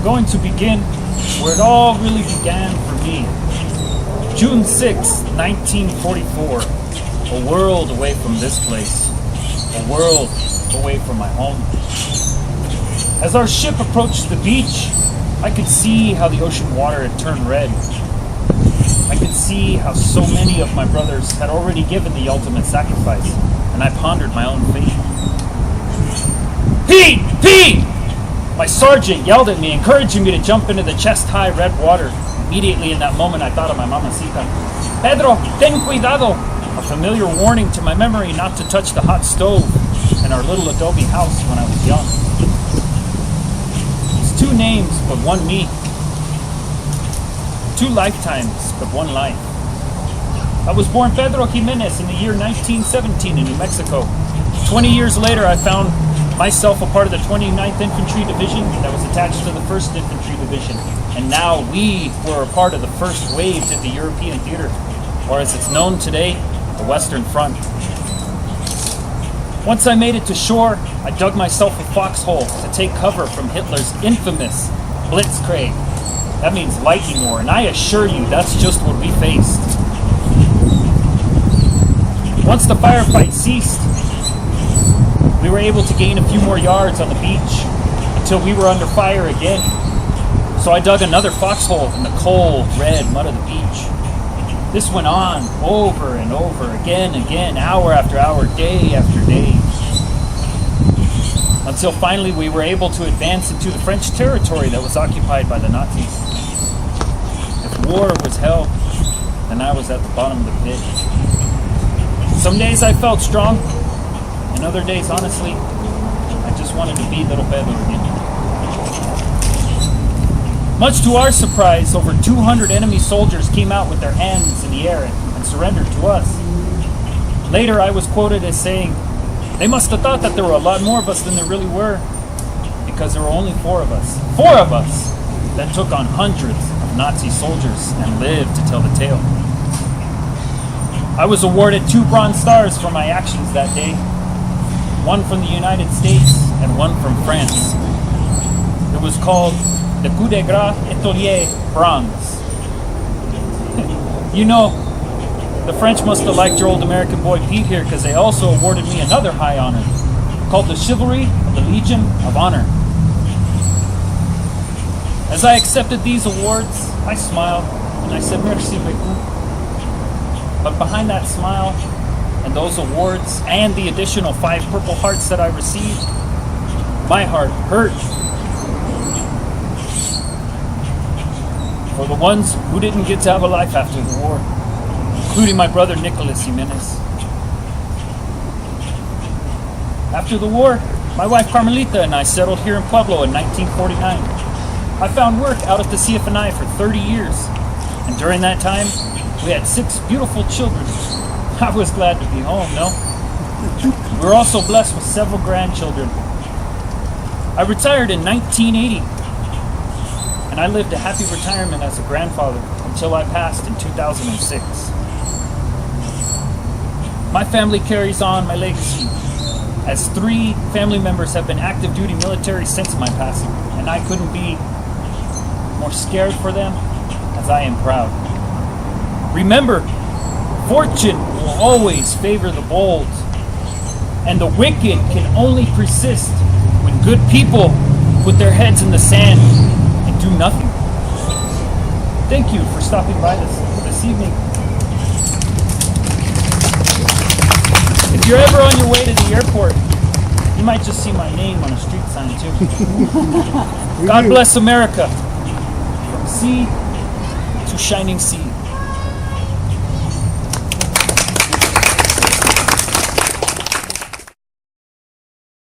going to begin where it all really began for me. June 6, 1944. A world away from this place. A world away from my home. As our ship approached the beach, I could see how the ocean water had turned red. I could see how so many of my brothers had already given the ultimate sacrifice, and I pondered my own fate. Pete! Pete! My sergeant yelled at me, encouraging me to jump into the chest-high red water. Immediately in that moment, I thought of my mamacita. Pedro, ten cuidado! A familiar warning to my memory not to touch the hot stove in our little adobe house when I was young. It's two names, but one me. Two lifetimes, but one life. I was born Pedro Jimenez in the year 1917 in New Mexico. 20 years later, I found myself a part of the 29th Infantry Division that was attached to the 1st Infantry Division. And now we were a part of the first waves at the European theater, or as it's known today, the Western Front. Once I made it to shore, I dug myself a foxhole to take cover from Hitler's infamous Blitzkrieg. That means lightning war, and I assure you that's just what we faced. Once the firefight ceased, we were able to gain a few more yards on the beach until we were under fire again. So I dug another foxhole in the cold, red mud of the beach. This went on over and over, again and again, hour after hour, day after day. Until finally we were able to advance into the French territory that was occupied by the Nazis. If war was hell, then I was at the bottom of the pit. Some days I felt strong, and other days, honestly, I just wanted to be little Pedro again. Much to our surprise, over 200 enemy soldiers came out with their hands in the air and surrendered to us. Later, I was quoted as saying, "They must have thought that there were a lot more of us than there really were, because there were only 4 of us. 4 of us that took on hundreds of Nazi soldiers and lived to tell the tale." I was awarded 2 Bronze Stars for my actions that day. One from the United States and one from France. It was called the Coup de Grace Étoile Bronze. You know, the French must have liked your old American boy Pete here, because they also awarded me another high honor called the Chevalier of the Legion of Honor. As I accepted these awards, I smiled and I said, "Merci beaucoup." But behind that smile and those awards and the additional 5 Purple Hearts that I received, my heart hurt for the ones who didn't get to have a life after the war, including my brother Nicholas Jimenez. After the war, my wife Carmelita and I settled here in Pueblo in 1949. I found work out at the CFNI for 30 years, and during that time, we had 6 beautiful children. I was glad to be home, no? We were also blessed with several grandchildren. I retired in 1980, and I lived a happy retirement as a grandfather until I passed in 2006. My family carries on my legacy, as 3 family members have been active duty military since my passing, and I couldn't be more scared for them as I am proud. Remember, fortune will always favor the bold, and the wicked can only persist when good people put their heads in the sand and do nothing. Thank you for stopping by this evening. If you're ever on your way to the airport, you might just see my name on a street sign too. God bless America, from sea to shining sea.